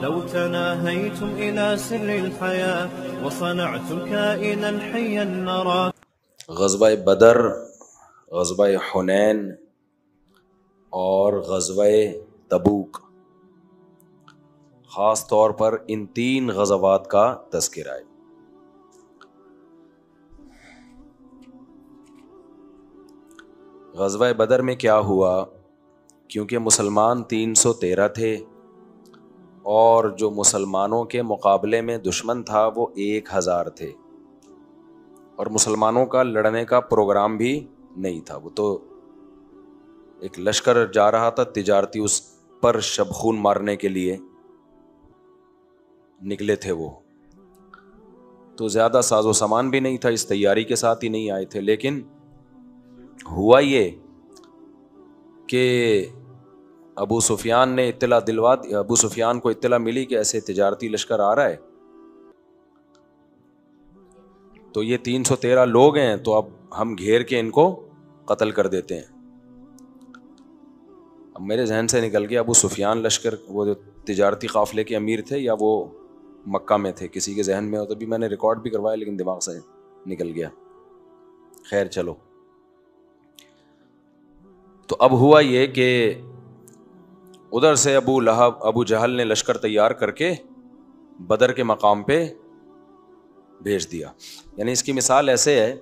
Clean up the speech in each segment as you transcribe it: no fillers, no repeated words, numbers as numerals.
لو تناهيتم إلى سر الحياة وصنعتم كائنا حيا نرى. غزوہ بدر، غزوہ حنین اور غزوہ تبوک، خاص طور پر ان تین غزوات کا تذکرہ ہے۔ غزوہ بدر میں کیا ہوا؟ کیونکہ مسلمان 313 تھے اور جو مسلمانوں کے مقابلے میں دشمن تھا وہ 1000 تھے، اور مسلمانوں کا لڑنے کا پروگرام بھی نہیں تھا، وہ تو ایک لشکر جا رہا تھا تجارتی، اس پر شب خون مارنے کے لیے نکلے تھے وہ، تو زیادہ ساز و سامان بھی نہیں تھا، اس تیاری کے ساتھ ہی نہیں آئے تھے۔ لیکن ہوا یہ کہ ابو سفیان نے اطلاع دلوا دی، ابو سفیان کو اطلاع ملی کہ ایسے تجارتی لشکر آ رہا ہے، تو یہ 313 لوگ ہیں، تو اب ہم گھیر کے ان کو قتل کر دیتے ہیں۔ اب میرے ذہن سے نکل گیا ابو سفیان لشکر وہ جو تجارتی قافلے کے امیر تھے یا وہ مکہ میں تھے، کسی کے ذہن میں ہو تو بھی میں نے ریکارڈ بھی کروایا لیکن دماغ سے نکل گیا۔ خیر چلو، تو اب ہوا یہ کہ ادھر سے ابو جہل نے لشکر تیار کر کے بدر کے مقام پہ بھیج دیا۔ یعنی اس کی مثال ایسے ہے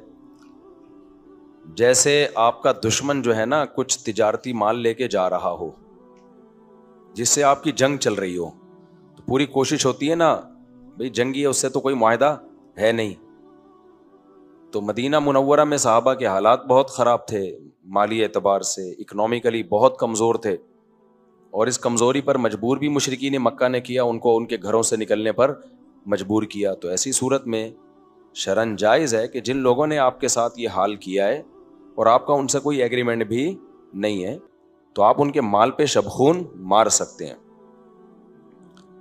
جیسے آپ کا دشمن جو ہے نا کچھ تجارتی مال لے کے جا رہا ہو جس سے آپ کی جنگ چل رہی ہو، تو پوری کوشش ہوتی ہے نا بھئی جنگی ہے، اس سے تو کوئی معاہدہ ہے نہیں۔ تو مدینہ منورہ میں صحابہ کے حالات بہت خراب تھے، مالی اعتبار سے اکنومیکلی بہت کمزور تھے، اور اس کمزوری پر مجبور بھی مشرکین مکہ نے کیا، ان کو ان کے گھروں سے نکلنے پر مجبور کیا۔ تو ایسی صورت میں شرعاً جائز ہے کہ جن لوگوں نے آپ کے ساتھ یہ حال کیا ہے اور آپ کا ان سے کوئی ایگریمنٹ بھی نہیں ہے، تو آپ ان کے مال پہ شبخون مار سکتے ہیں،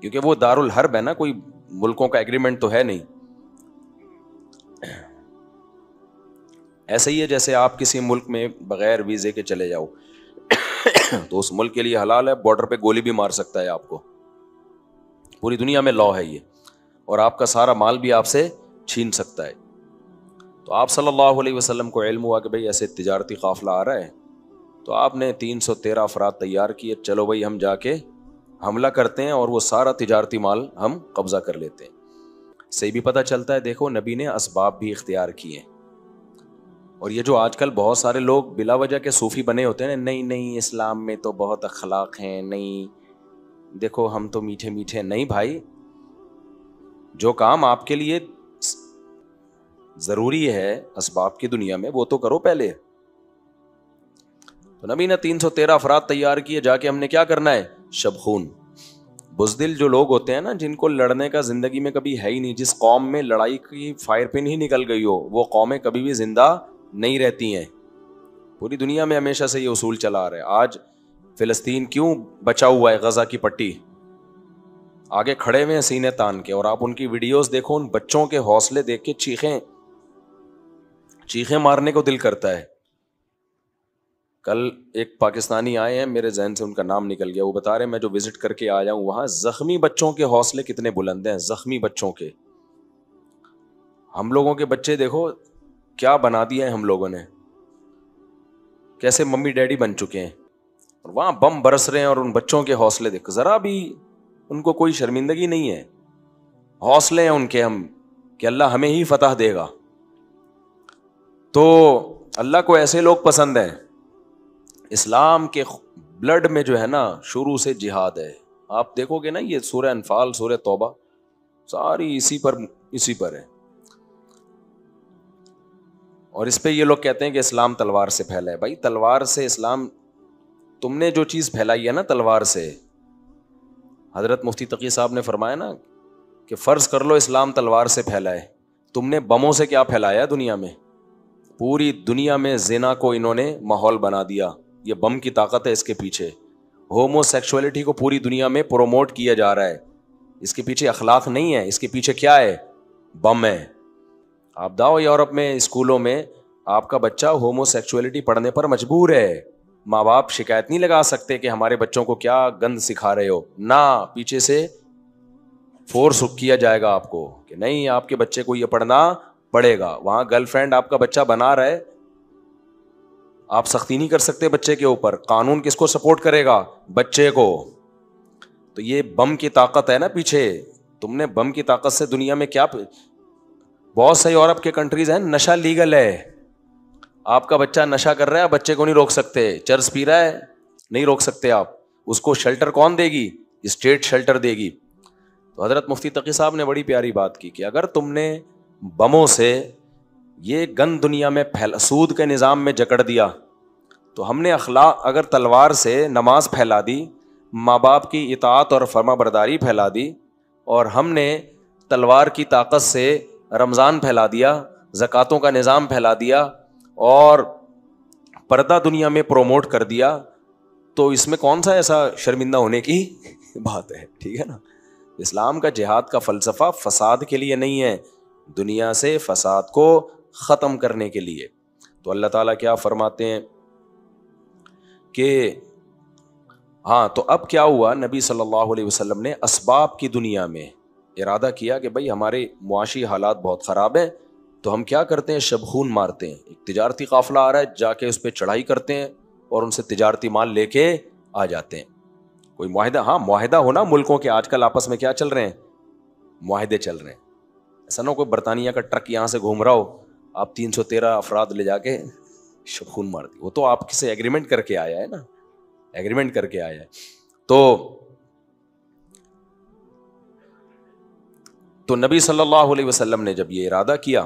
کیونکہ وہ دار الحرب ہے نا، کوئی ملکوں کا ایگریمنٹ تو ہے نہیں۔ ایسے ہی ہے جیسے آپ کسی ملک میں بغیر ویزے کے چلے جاؤ تو اس ملک کے لیے حلال ہے، بارڈر پہ گولی بھی مار سکتا ہے آپ کو، پوری دنیا میں لا ہے یہ، اور آپ کا سارا مال بھی آپ سے چھین سکتا ہے۔ تو آپ صلی اللہ علیہ وسلم کو علم ہوا کہ بھئی ایسے تجارتی قافلہ آ رہا ہے، تو آپ نے 313 افراد تیار کیے، چلو بھئی ہم جا کے حملہ کرتے ہیں اور وہ سارا تجارتی مال ہم قبضہ کر لیتے ہیں۔ صحیح بھی پتہ چلتا ہے، دیکھو نبی نے اسباب بھی اختیار کیے ہیں۔ اور یہ جو آج کل بہت سارے لوگ بلا وجہ کے صوفی بنے ہوتے ہیں، نہیں اسلام میں تو بہت اخلاق ہیں، نہیں دیکھو ہم تو میٹھے میٹھے، نہیں بھائی، جو کام آپ کے لیے ضروری ہے اسباب کی دنیا میں وہ تو کرو پہلے۔ تو نبی نے 313 افراد تیار کیے، جا کے ہم نے کیا کرنا ہے؟ شبخون۔ بزدل جو لوگ ہوتے ہیں نا، جن کو لڑنے کا زندگی میں کبھی ہے ہی نہیں، جس قوم میں لڑائی کی فائر پن ہی نکل گئی ہو، وہ قومیں کبھی بھی زندہ نہیں رہتی ہیں۔ پوری دنیا میں ہمیشہ سے یہ اصول چلا آ رہا ہے۔ آج فلسطین کیوں بچا ہوا ہے غزہ کی پٹی، آگے کھڑے ہوئے ہیں سینے تان کے، اور آپ ان کی ویڈیوز دیکھو، ان بچوں کے حوصلے دیکھ کے چیخیں مارنے کو دل کرتا ہے۔ کل ایک پاکستانی آئے ہیں، میرے ذہن سے ان کا نام نکل گیا، وہ بتا رہے ہیں میں جو وزٹ کر کے آیا ہوں وہاں زخمی بچوں کے حوصلے کتنے بلند ہیں، زخمی بچوں کے۔ ہم لوگوں کے بچے دیکھو کیا بنا دیا ہے ہم لوگوں نے، کیسے ممی ڈیڈی بن چکے ہیں، اور وہاں بم برس رہے ہیں، اور ان بچوں کے حوصلے دیکھ، ذرا بھی ان کو کوئی شرمندگی نہیں ہے، حوصلے ہیں ان کے ہم کہ اللہ ہمیں ہی فتح دے گا۔ تو اللہ کو ایسے لوگ پسند ہیں۔ اسلام کے بلڈ میں جو ہے نا شروع سے جہاد ہے، آپ دیکھو گے نا یہ سورہ انفال، سورہ توبہ ساری اسی پر ہے، اور اس پہ یہ لوگ کہتے ہیں کہ اسلام تلوار سے پھیلا ہے۔ بھائی تلوار سے اسلام، تم نے جو چیز پھیلائی ہے نا تلوار سے، حضرت مفتی تقی صاحب نے فرمایا نا کہ فرض کر لو اسلام تلوار سے پھیلا ہے، تم نے بموں سے کیا پھیلایا دنیا میں؟ پوری دنیا میں زنا کو انہوں نے ماحول بنا دیا، یہ بم کی طاقت ہے اس کے پیچھے۔ ہومو سیکسولیٹی کو پوری دنیا میں پروموٹ کیا جا رہا ہے، اس کے پیچھے اخلاق نہیں ہے، اس کے پیچھے کیا ہے؟ بم ہے۔ آپ جاؤ یورپ میں اسکولوں میں، آپ کا بچہ ہومو سیکسولیٹی پڑھنے پر مجبور ہے، ماں باپ شکایت نہیں لگا سکتے کہ ہمارے بچوں کو کیا گند سکھا رہے ہو، نہ پیچھے سے فورس کیا جائے گا آپ کو کہ نہیں آپ کے بچے کو یہ پڑھنا پڑے گا. وہاں گرل فرینڈ آپ کا بچہ بنا رہا ہے, آپ سختی نہیں کر سکتے بچے کے اوپر. قانون کس کو سپورٹ کرے گا؟ بچے کو. تو یہ بم کی طاقت ہے نا پیچھے. تم نے بم کی طاقت سے دنیا میں کیا, بہت سی یورپ کے کنٹریز ہیں نشہ لیگل ہے. آپ کا بچہ نشہ کر رہا ہے, بچے کو نہیں روک سکتے. چرس پی رہا ہے, نہیں روک سکتے آپ. اس کو شیلٹر کون دے گی؟ اسٹیٹ شیلٹر دے گی. تو حضرت مفتی تقی صاحب نے بڑی پیاری بات کی کہ اگر تم نے بموں سے یہ گند دنیا میں سود کے نظام میں جکڑ دیا, تو ہم نے اخلاق اگر تلوار سے نماز پھیلا دی, ماں باپ کی اطاعت اور فرما برداری پھیلا دی, اور ہم نے تلوار کی طاقت سے رمضان پھیلا دیا, زکاتوں کا نظام پھیلا دیا, اور پردہ دنیا میں پروموٹ کر دیا, تو اس میں کون سا ایسا شرمندہ ہونے کی بات ہے؟ ٹھیک ہے نا. اسلام کا جہاد کا فلسفہ فساد کے لیے نہیں ہے, دنیا سے فساد کو ختم کرنے کے لیے. تو اللہ تعالیٰ کیا فرماتے ہیں کہ ہاں, تو اب کیا ہوا, نبی صلی اللہ علیہ وسلم نے اسباب کی دنیا میں ارادہ کیا کہ بھائی ہمارے معاشی حالات بہت خراب ہیں, تو ہم کیا کرتے ہیں, شب خون مارتے ہیں. ایک تجارتی قافلہ آ رہا ہے, جا کے اس پہ چڑھائی کرتے ہیں اور ان سے تجارتی مال لے کے آ جاتے ہیں. کوئی معاہدہ, ہاں معاہدہ ہونا ملکوں کے, آج کل آپس میں کیا چل رہے ہیں, معاہدے چل رہے ہیں. ایسا نہ کوئی برطانیہ کا ٹرک یہاں سے گھوم رہا ہو, آپ 313 افراد لے جا کے شب خون مار دی. وہ تو آپ سے ایگریمنٹ کر کے آیا ہے نا, ایگریمنٹ کر کے آیا ہے. تو نبی صلی اللہ علیہ وسلم نے جب یہ ارادہ کیا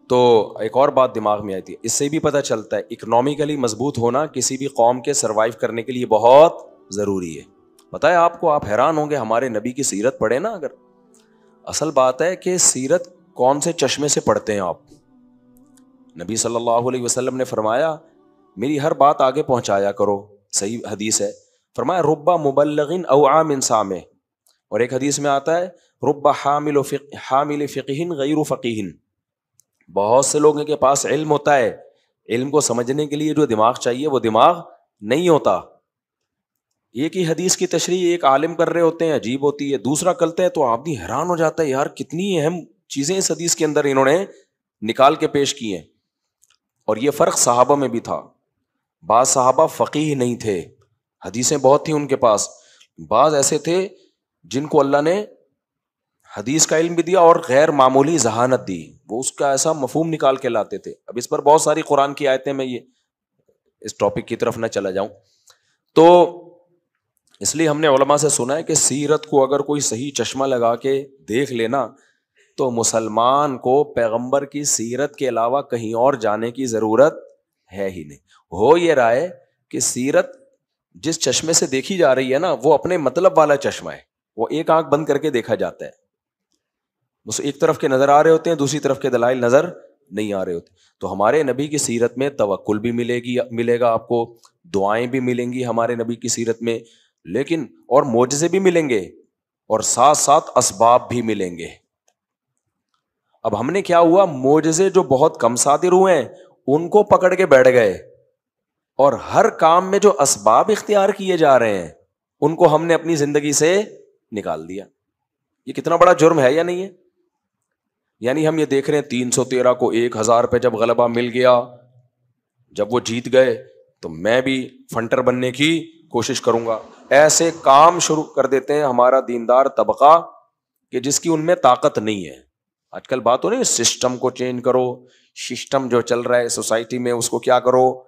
تو ایک اور بات دماغ میں آئی تھی. اس سے بھی پتہ چلتا ہے اکنامکلی مضبوط ہونا کسی بھی قوم کے سروائیو کرنے کے لیے بہت ضروری ہے. پتہ ہے آپ کو, آپ حیران ہوں گے, ہمارے نبی کی سیرت پڑھیں نا اگر, اصل بات ہے کہ سیرت کون سے چشمے سے پڑھتے ہیں آپ. نبی صلی اللہ علیہ وسلم نے فرمایا میری ہر بات آگے پہنچایا کرو. صحیح حدیث ہے, فرمایا ربا مبلغ اوعى من سامع, اور ایک حدیث میں آتا ہے ربا حامل فقہ غیر فقیہ. بہت سے لوگوں کے پاس علم ہوتا ہے, علم کو سمجھنے کے لیے جو دماغ چاہیے وہ دماغ نہیں ہوتا. ایک ہی حدیث کی تشریح ایک عالم کر رہے ہوتے ہیں, عجیب ہوتی ہے, دوسرا کرتے ہیں تو آپ بھی حیران ہو جاتا ہے یار کتنی اہم چیزیں اس حدیث کے اندر انہوں نے نکال کے پیش کی ہیں. اور یہ فرق صحابہ میں بھی تھا. بعض صحابہ فقیہ نہیں تھے, حدیثیں بہت تھیں ان کے پاس. بعض ایسے تھے جن کو اللہ نے حدیث کا علم بھی دیا اور غیر معمولی ذہانت دی, وہ اس کا ایسا مفہوم نکال کے لاتے تھے. اب اس پر بہت ساری قرآن کی آیتیں, میں یہ اس ٹاپک کی طرف نہ چلا جاؤں. تو اس لیے ہم نے علماء سے سنا ہے کہ سیرت کو اگر کوئی صحیح چشمہ لگا کے دیکھ لینا تو مسلمان کو پیغمبر کی سیرت کے علاوہ کہیں اور جانے کی ضرورت ہے ہی نہیں. ہو یہ رہا ہے کہ سیرت جس چشمے سے دیکھی جا رہی ہے نا وہ اپنے مطلب والا چشمہ ہے, وہ ایک آنکھ بند کر کے دیکھا جاتا ہے. بس ایک طرف کے نظر آ رہے ہوتے ہیں, دوسری طرف کے دلائل نظر نہیں آ رہے ہوتے. تو ہمارے نبی کی سیرت میں توکل بھی ملے گا آپ کو, دعائیں بھی ملیں گی ہمارے نبی کی سیرت میں, لیکن اور معجزے بھی ملیں گے, اور ساتھ ساتھ اسباب بھی ملیں گے. اب ہم نے کیا ہوا, معجزے جو بہت کم صادر ہوئے ہیں ان کو پکڑ کے بیٹھ گئے, اور ہر کام میں جو اسباب اختیار کیے جا رہے ہیں ان کو ہم نے اپنی زندگی سے نکال دیا. یہ کتنا بڑا جرم ہے یا نہیں ہے؟ یعنی ہم یہ دیکھ رہے ہیں 313 کو 1000 پہ جب غلبہ مل گیا, جب وہ جیت گئے تو میں بھی فنٹر بننے کی کوشش کروں گا. ایسے کام شروع کر دیتے ہیں ہمارا دیندار طبقہ کہ جس کی ان میں طاقت نہیں ہے. آج کل بات ہو رہی ہے سسٹم کو چینج کرو, سسٹم جو چل رہا ہے سوسائٹی میں اس کو کیا کرو,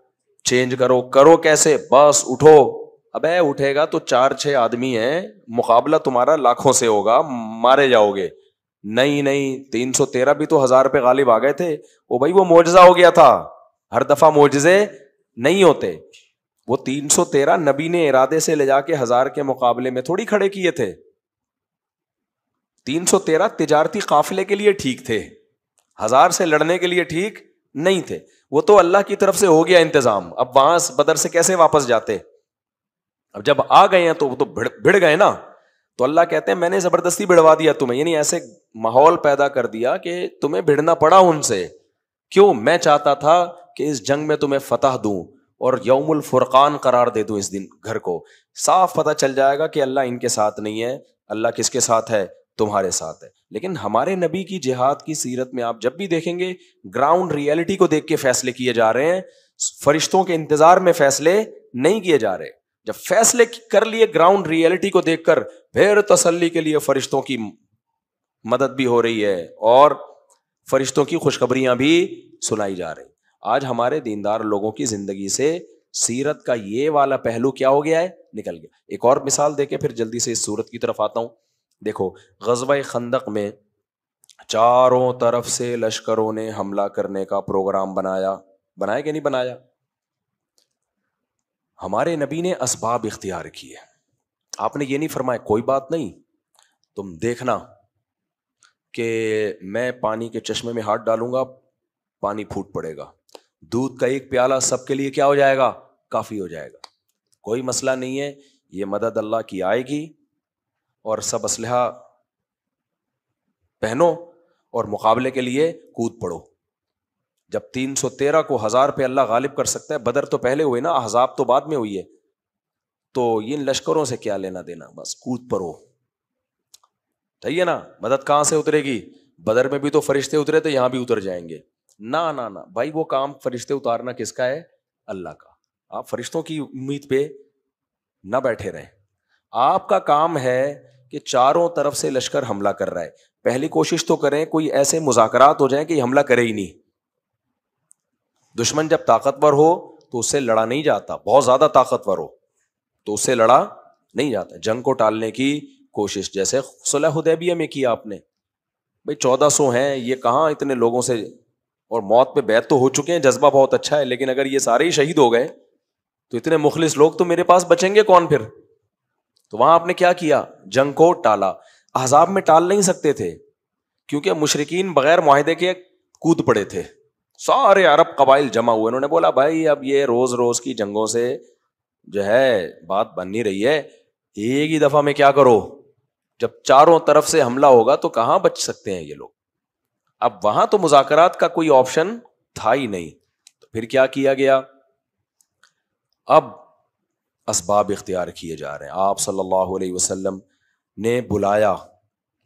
چینج کرو. کرو کیسے؟ بس اٹھو. ابے اٹھے گا تو 4-6 آدمی ہیں, مقابلہ تمہارا لاکھوں سے ہوگا, مارے جاؤ گے. نہیں 313 بھی تو 1000 پہ غالب آ گئے تھے. وہ بھائی وہ معجزہ ہو گیا تھا, ہر دفعہ معجزے نہیں ہوتے. وہ 313 نبی نے ارادے سے لے جا کے 1000 کے مقابلے میں تھوڑی کھڑے کیے تھے. 313 تجارتی قافلے کے لیے ٹھیک تھے, 1000 سے لڑنے کے لیے ٹھیک نہیں تھے. وہ تو اللہ کی طرف سے ہو گیا انتظام. اب وہاں بدر سے کیسے واپس جاتے؟ اب جب آ گئے ہیں تو وہ تو بھڑ گئے نا. تو اللہ کہتے ہیں میں نے زبردستی بھڑوا دیا تمہیں, یعنی ایسے ماحول پیدا کر دیا کہ تمہیں بھڑنا پڑا ان سے. کیوں؟ میں چاہتا تھا کہ اس جنگ میں تمہیں فتح دوں اور یوم الفرقان قرار دے دوں اس دن گھر کو. صاف پتہ چل جائے گا کہ اللہ ان کے ساتھ نہیں ہے, اللہ کس کے ساتھ ہے؟ تمہارے ساتھ ہے. لیکن ہمارے نبی کی جہاد کی سیرت میں آپ جب بھی دیکھیں گے گراؤنڈ ریئلٹی کو دیکھ کے فیصلے کیے جا رہے ہیں, فرشتوں کے انتظار میں فیصلے نہیں کیے جا رہے. جب فیصلے کر لیے گراؤنڈ ریئلٹی کو دیکھ کر, پھر تسلی کے لیے فرشتوں کی مدد بھی ہو رہی ہے اور فرشتوں کی خوشخبریاں بھی سنائی جا رہی. آج ہمارے دیندار لوگوں کی زندگی سے سیرت کا یہ والا پہلو کیا ہو گیا ہے؟ نکل گیا. ایک اور مثال دے کے پھر جلدی سے اس صورت کی طرف آتا ہوں. دیکھو غزوہ خندق میں چاروں طرف سے لشکروں نے حملہ کرنے کا پروگرام بنایا کہ نہیں بنایا؟ ہمارے نبی نے اسباب اختیار کیے. آپ نے یہ نہیں فرمایا کوئی بات نہیں, تم دیکھنا کہ میں پانی کے چشمے میں ہاتھ ڈالوں گا, پانی پھوٹ پڑے گا, دودھ کا ایک پیالہ سب کے لیے کیا ہو جائے گا؟ کافی ہو جائے گا, کوئی مسئلہ نہیں ہے, یہ مدد اللہ کی آئے گی اور سب اسلحہ پہنو اور مقابلے کے لیے کود پڑو. جب 313 کو 1000 پہ اللہ غالب کر سکتا ہے, بدر تو پہلے ہوئے نا, احزاب تو بعد میں ہوئی ہے, تو ان لشکروں سے کیا لینا دینا, بس کود پڑو. صحیح ہے نا؟ مدد کہاں سے اترے گی؟ بدر میں بھی تو فرشتے اترے تھے, یہاں بھی اتر جائیں گے. نہ نہ نہ بھائی, وہ کام فرشتے اتارنا کس کا ہے؟ اللہ کا. آپ فرشتوں کی امید پہ نہ بیٹھے رہیں. آپ کا کام ہے کہ چاروں طرف سے لشکر حملہ کر رہا ہے, پہلی کوشش تو کریں کوئی ایسے مذاکرات ہو جائیں کہ حملہ کرے ہی نہیں. دشمن جب طاقتور ہو تو اس سے لڑا نہیں جاتا, بہت زیادہ طاقتور ہو تو اس سے لڑا نہیں جاتا. جنگ کو ٹالنے کی کوشش, جیسے صلح حدیبیہ میں کیا آپ نے. بھائی 1400 ہیں, یہ کہاں اتنے لوگوں سے, اور موت پہ بیعت تو ہو چکے ہیں, جذبہ بہت اچھا ہے, لیکن اگر یہ سارے ہی شہید ہو گئے تو اتنے مخلص لوگ تو میرے پاس بچیں گے کون پھر؟ تو وہاں آپ نے کیا کیا؟ جنگ کو ٹالا. احزاب میں ٹال نہیں سکتے تھے کیونکہ مشرکین بغیر معاہدے کے کود پڑے تھے, سارے عرب قبائل جمع ہوئے. انہوں نے بولا بھائی اب یہ روز روز کی جنگوں سے جو ہے بات بن نہیں رہی ہے, ایک ہی دفعہ میں کیا کرو, جب چاروں طرف سے حملہ ہوگا تو کہاں بچ سکتے ہیں یہ لوگ. اب وہاں تو مذاکرات کا کوئی آپشن تھا ہی نہیں, تو پھر کیا کیا گیا؟ اب اسباب اختیار کیے جا رہے ہیں. آپ صلی اللہ علیہ وسلم نے بلایا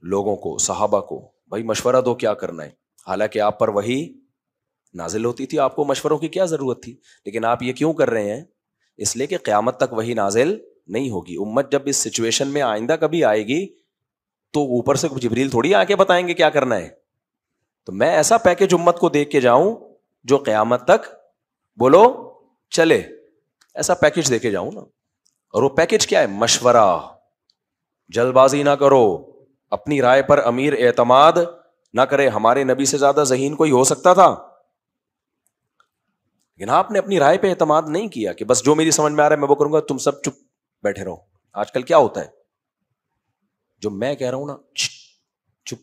لوگوں کو, صحابہ کو, بھائی مشورہ دو کیا کرنا ہے. حالانکہ آپ پر وحی نازل ہوتی تھی, آپ کو مشوروں کی کیا ضرورت تھی, لیکن آپ یہ کیوں کر رہے ہیں؟ اس لیے کہ قیامت تک وحی نازل نہیں ہوگی. امت جب اس سچویشن میں آئندہ کبھی آئے گی تو اوپر سے جبریل تھوڑی آ کے بتائیں گے کیا کرنا ہے. تو میں ایسا پیکج امت کو دیکھ کے جاؤں جو قیامت تک بولو چلے, ایسا پیکج دے کے جاؤں نا. اور وہ پیکج کیا ہے؟ مشورہ. جلد بازی نہ کرو, اپنی رائے پر امیر اعتماد نہ کرے. ہمارے نبی سے زیادہ ذہین کوئی ہو سکتا تھا, لیکن آپ نے اپنی رائے پہ اعتماد نہیں کیا کہ بس جو میری سمجھ میں آ رہا ہے میں وہ کروں گا, تم سب چپ بیٹھے رہو. آج کل کیا ہوتا ہے, جو میں کہہ رہا ہوں نا چپ,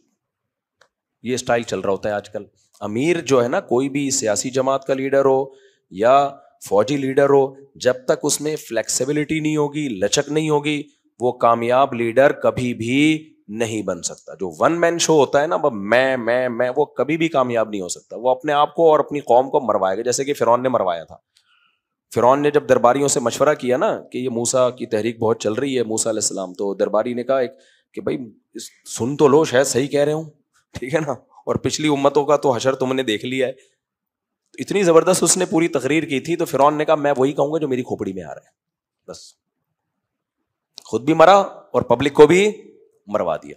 یہ اسٹائل چل رہا ہوتا ہے آج کل. امیر جو ہے نا, کوئی بھی سیاسی جماعت کا لیڈر ہو یا فوجی لیڈر ہو, جب تک اس میں فلیکسیبلٹی نہیں ہوگی, لچک نہیں ہوگی, وہ کامیاب لیڈر کبھی بھی نہیں بن سکتا. جو ون مین شو ہوتا ہے نا, میں وہ کبھی بھی کامیاب نہیں ہو سکتا. وہ اپنے آپ کو اور اپنی قوم کو مروائے گا, جیسے کہ فرعون نے مروایا تھا. فرعون نے جب درباریوں سے مشورہ کیا نا کہ یہ موسیٰ کی تحریک بہت چل رہی ہے, موسیٰ علیہ السلام, تو درباری نے کہا کہ بھائی سن تو لو, شاید صحیح کہہ رہے ہوں, ٹھیک ہے نا, اور پچھلی امتوں کا تو حشر تم نے دیکھ لیا ہے. اتنی زبردست اس نے پوری تقریر کی تھی, تو فرعون نے کہا میں وہی کہوں گا جو میری کھوپڑی میں آ رہا ہے. بس خود بھی مرا اور پبلک کو بھی مروا دیا.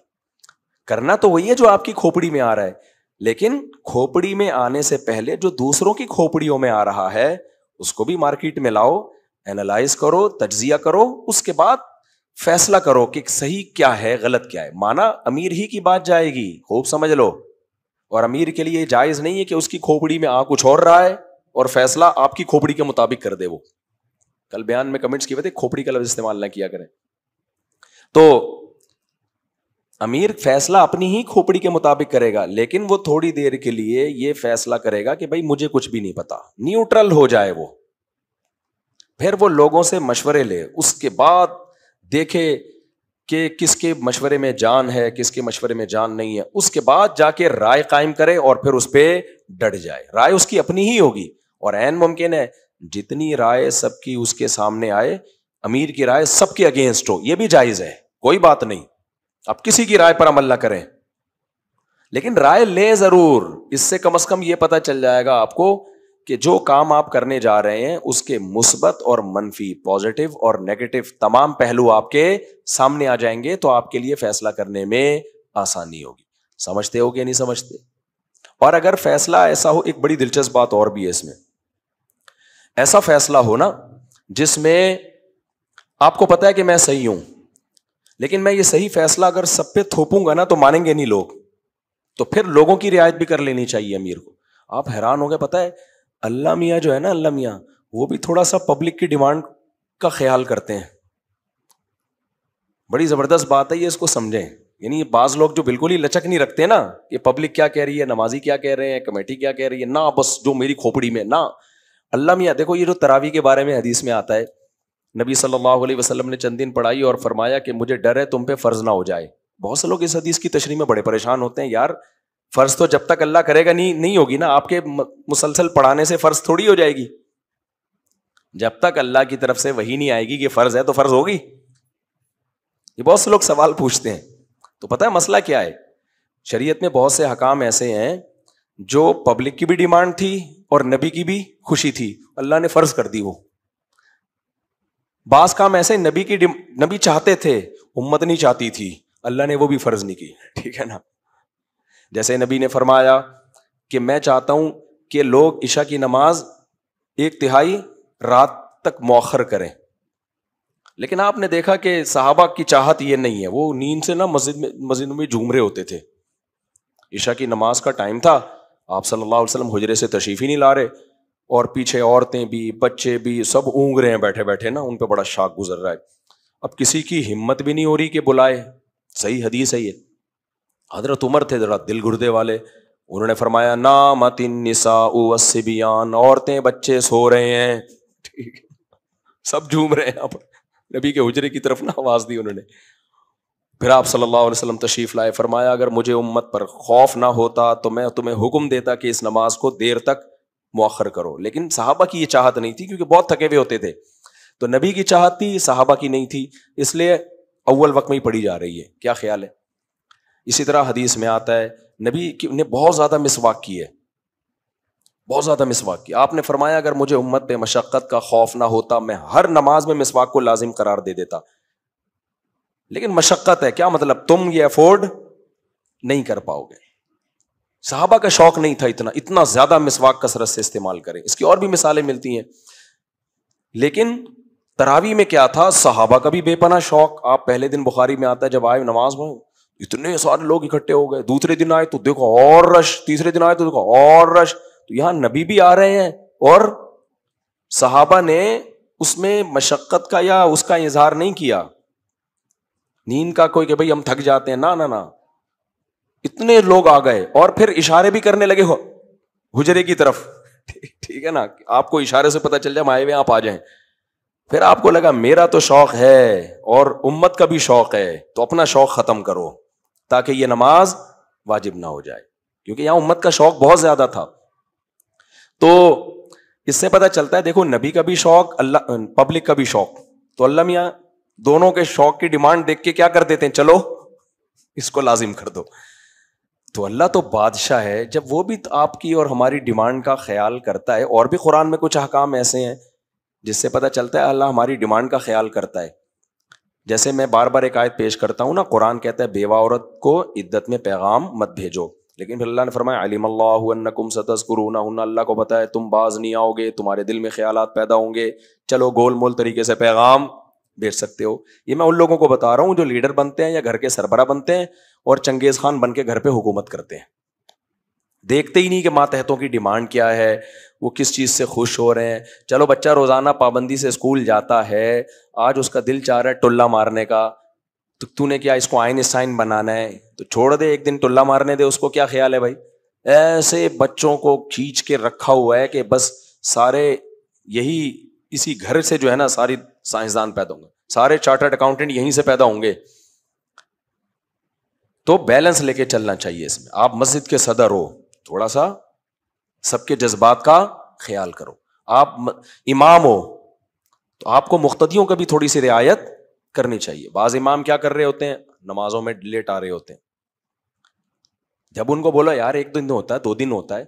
کرنا تو وہی ہے جو آپ کی کھوپڑی میں آ رہا ہے, لیکن کھوپڑی میں آنے سے پہلے جو دوسروں کی کھوپڑیوں میں آ رہا ہے اس کو بھی مارکیٹ میں لاؤ, اینالائز کرو, تجزیہ کرو, اس کے بعد فیصلہ کرو کہ صحیح کیا ہے غلط کیا ہے. مانا امیر ہی کی بات جائے گی, خوب سمجھ لو. اور امیر کے لیے جائز نہیں ہے کہ اس کی کھوپڑی میں آ کچھ اور رہا ہے اور فیصلہ آپ کی کھوپڑی کے مطابق کر دے. وہ کل بیان میں کمنٹس کی وجہ کھوپڑی کا لفظ استعمال نہ کیا کریں. تو امیر فیصلہ اپنی ہی کھوپڑی کے مطابق کرے گا, لیکن وہ تھوڑی دیر کے لیے یہ فیصلہ کرے گا کہ بھائی مجھے کچھ بھی نہیں پتا, نیوٹرل ہو جائے وہ. پھر وہ لوگوں سے مشورے لے, اس کے بعد دیکھے کہ کس کے مشورے میں جان ہے, کس کے مشورے میں جان نہیں ہے, اس کے بعد جا کے رائے قائم کرے اور پھر اس پہ ڈٹ جائے. رائے اس کی اپنی ہی ہوگی, اور عین ممکن ہے جتنی رائے سب کی اس کے سامنے آئے, امیر کی رائے سب کے اگینسٹ ہو, یہ بھی جائز ہے, کوئی بات نہیں. آپ کسی کی رائے پر عمل نہ کریں، لیکن رائے لیں ضرور. اس سے کم از کم یہ پتہ چل جائے گا آپ کو کہ جو کام آپ کرنے جا رہے ہیں اس کے مثبت اور منفی، پازیٹو اور نیگیٹو تمام پہلو آپ کے سامنے آ جائیں گے، تو آپ کے لیے فیصلہ کرنے میں آسانی ہوگی. سمجھتے ہو کہ نہیں سمجھتے؟ اور اگر فیصلہ ایسا ہو، ایک بڑی دلچسپ بات اور بھی ہے اس میں، ایسا فیصلہ ہو نا جس میں آپ کو پتا ہے کہ میں صحیح ہوں، لیکن میں یہ صحیح فیصلہ اگر سب پہ تھوپوں گا نا تو مانیں گے نہیں لوگ، تو پھر لوگوں کی رعایت بھی کر لینی چاہیے امیر کو. آپ حیران ہو گئے، پتا ہے اللہ میاں جو ہے نا، اللہ میاں وہ بھی تھوڑا سا پبلک کی ڈیمانڈ کا خیال کرتے ہیں. بڑی زبردست بات ہے یہ، اس کو سمجھیں. یعنی یہ بعض لوگ جو بالکل ہی لچک نہیں رکھتے نا، یہ پبلک کیا کہہ رہی ہے، نمازی کیا کہہ رہے ہیں، کمیٹی کیا کہہ رہی ہے، نہ بس جو میری کھوپڑی میں نہ. اللہ میاں دیکھو، یہ جو تراویح کے بارے میں حدیث میں آتا ہے، نبی صلی اللہ علیہ وسلم نے چند دن پڑھائی اور فرمایا کہ مجھے ڈر ہے تم پہ فرض نہ ہو جائے. بہت سے لوگ اس حدیث کی تشریح میں بڑے پریشان ہوتے ہیں. یار فرض تو جب تک اللہ کرے گا نہیں ہوگی نا. آپ کے مسلسل پڑھانے سے فرض تھوڑی ہو جائے گی. جب تک اللہ کی طرف سے وحی نہیں آئے گی کہ فرض ہے تو فرض ہوگی. یہ بہت سے لوگ سوال پوچھتے ہیں. تو پتہ ہے مسئلہ کیا ہے؟ شریعت میں بہت سے حکام ایسے ہیں جو پبلک کی بھی ڈیمانڈ تھی اور نبی کی بھی خوشی تھی، اللہ نے فرض کر دی. وہ بعض کام ایسے نبی چاہتے تھے، امت نہیں چاہتی تھی، اللہ نے وہ بھی فرض نہیں کی. ٹھیک ہے نا؟ جیسے نبی نے فرمایا کہ میں چاہتا ہوں کہ لوگ عشاء کی نماز 1/3 رات تک مؤخر کریں، لیکن آپ نے دیکھا کہ صحابہ کی چاہت یہ نہیں ہے. وہ نیند سے نا مسجد میں جھوم رہے ہوتے تھے. عشاء کی نماز کا ٹائم تھا، آپ صلی اللہ علیہ وسلم حجرے سے تشریف ہی نہیں لا رہے، اور پیچھے عورتیں بھی بچے بھی سب اونگ رہے ہیں بیٹھے بیٹھے نا، ان پہ بڑا شاک گزر رہا ہے. اب کسی کی ہمت بھی نہیں ہو رہی کہ بلائے. صحیح حدیث ہے یہ. حضرت عمر تھے ذرا دل گردے والے، انہوں نے فرمایا نامت النساء والصبیان، عورتیں بچے سو رہے ہیں. ٹھیک ہے، سب جھوم رہے ہیں. اب نبی کے حجرے کی طرف نہ آواز دی انہوں نے. پھر آپ صلی اللہ علیہ وسلم تشریف لائے، فرمایا اگر مجھے امت پر خوف نہ ہوتا تو میں تمہیں حکم دیتا کہ اس نماز کو دیر تک مؤخر کرو. لیکن صحابہ کی یہ چاہت نہیں تھی کیونکہ بہت تھکے ہوئے ہوتے تھے. تو نبی کی چاہت تھی، صحابہ کی نہیں تھی، اس لیے اول وقت میں ہی پڑھی جا رہی ہے. کیا خیال ہے؟ اسی طرح حدیث میں آتا ہے نبی نے بہت زیادہ مسواک کی ہے، بہت زیادہ مسواک کی. آپ نے فرمایا اگر مجھے امت پہ مشقت کا خوف نہ ہوتا میں ہر نماز میں مسواک کو لازم قرار دے دیتا. لیکن مشقت ہے، کیا مطلب؟ تم یہ افورڈ نہیں کر پاؤ گے. صحابہ کا شوق نہیں تھا اتنا زیادہ مسواک کثرت سے استعمال کریں. اس کی اور بھی مثالیں ملتی ہیں. لیکن تراویح میں کیا تھا؟ صحابہ کا بھی بے پناہ شوق. آپ پہلے دن بخاری میں آتا ہے جب آئے نماز میں اتنے سارے لوگ اکٹھے ہو گئے. دوسرے دن آئے تو دیکھو اور رش، تیسرے دن آئے تو دیکھو اور رش. تو یہاں نبی بھی آ رہے ہیں اور صحابہ نے اس میں مشقت کا یا اس کا اظہار نہیں کیا، نیند کا کوئی کہ بھائی ہم تھک جاتے ہیں، نہ اتنے لوگ آ گئے اور پھر اشارے بھی کرنے لگے حجرے کی طرف. ٹھیک ہے نا؟ آپ کو اشارے سے پتہ چل جائے ہم آئے ہوئے آپ آ جائیں. پھر آپ کو لگا میرا تو شوق ہے اور امت کا بھی شوق ہے، تو اپنا شوق ختم کرو تاکہ یہ نماز واجب نہ ہو جائے، کیونکہ یہاں امت کا شوق بہت زیادہ تھا. تو اس سے پتہ چلتا ہے دیکھو نبی کا بھی شوق، اللہ پبلک کا بھی شوق. تو اللہ میاں دونوں کے شوق کی ڈیمانڈ دیکھ کے کیا کر دیتے ہیں، چلو اس کو لازم کر دو. تو اللہ تو بادشاہ ہے، جب وہ بھی آپ کی اور ہماری ڈیمانڈ کا خیال کرتا ہے. اور بھی قرآن میں کچھ احکام ایسے ہیں جس سے پتہ چلتا ہے اللہ ہماری ڈیمانڈ کا خیال کرتا ہے. جیسے میں بار بار ایک آیت پیش کرتا ہوں نا، قرآن کہتا ہے بیوہ عورت کو عدت میں پیغام مت بھیجو، لیکن پھر اللہ نے فرمایا علم اللہ انکم ستذکرونہن، اللہ کو پتہ ہے تم باز نہیں آؤ گے، تمہارے دل میں خیالات پیدا ہوں گے، چلو گول مول طریقے سے پیغام بھیج سکتے ہو. یہ میں ان لوگوں کو بتا رہا ہوں جو لیڈر بنتے ہیں یا گھر کے سربراہ بنتے ہیں اور چنگیز خان بن کے گھر پہ حکومت کرتے ہیں. دیکھتے ہی نہیں کہ ماتحتوں کی ڈیمانڈ کیا ہے، وہ کس چیز سے خوش ہو رہے ہیں. چلو بچہ روزانہ پابندی سے اسکول جاتا ہے، آج اس کا دل چاہ رہا ہے ٹلہ مارنے کا، تو نے کیا اس کو آئنسٹائن بنانا ہے؟ تو چھوڑ دے، ایک دن ٹلہ مارنے دے اس کو. کیا خیال ہے بھائی؟ ایسے بچوں کو کھینچ کے رکھا ہوا ہے کہ بس سارے یہی اسی گھر سے جو ہے نا ساری سائنسدان پیدا ہوں گے، سارے چارٹرڈ اکاؤنٹنٹ یہیں سے پیدا ہوں گے. تو بیلنس لے کے چلنا چاہیے اس میں. آپ مسجد کے صدر ہو، تھوڑا سا سب کے جذبات کا خیال کرو. آپ امام ہو تو آپ کو مقتدیوں کا بھی تھوڑی سی رعایت کرنی چاہیے. بعض امام کیا کر رہے ہوتے ہیں، نمازوں میں لیٹ آ رہے ہوتے ہیں. جب ان کو بولا یار 1 دن ہوتا ہے 2 دن ہوتا ہے,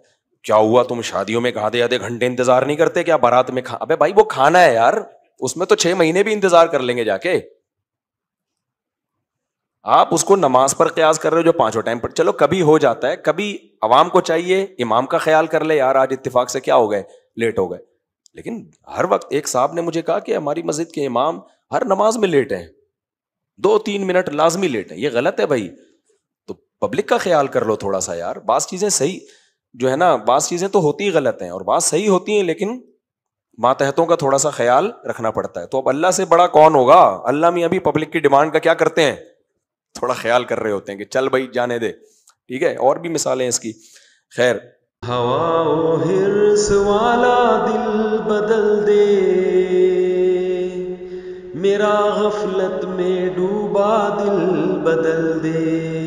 کیا ہوا تم شادیوں میں آدھے گھنٹے انتظار نہیں کرتے کیا بارات میں؟ ابے بھائی وہ کھانا ہے یار, اس میں تو 6 مہینے بھی انتظار کر لیں گے جا کے. آپ اس کو نماز پر قیاس کر رہے ہو جو 5 ٹائم پر. چلو کبھی ہو جاتا ہے, کبھی عوام کو چاہیے امام کا خیال کر لے یار آج اتفاق سے کیا ہو گئے, لیٹ ہو گئے. لیکن ہر وقت ایک صاحب نے مجھے کہا کہ ہماری مسجد کے امام ہر نماز میں لیٹ ہیں, 2-3 منٹ لازمی لیٹ ہیں. یہ غلط ہے بھائی. تو پبلک کا خیال کر لو تھوڑا سا یار. بعض چیزیں صحیح جو ہے نا, بعض چیزیں تو ہوتی ہی غلط ہیں اور بعض صحیح ہوتی ہیں, لیکن ماتحتوں کا تھوڑا سا خیال رکھنا پڑتا ہے. تو اب اللہ سے بڑا کون ہوگا؟ اللہ میاں بھی پبلک کی ڈیمانڈ کا کیا کرتے ہیں, تھوڑا خیال کر رہے ہوتے ہیں کہ چل بھائی جانے دے. ٹھیک ہے, اور بھی مثالیں اس کی. خیر, ہوا و حرص والا دل بدل دے, میرا غفلت میں ڈوبا دل بدل دے.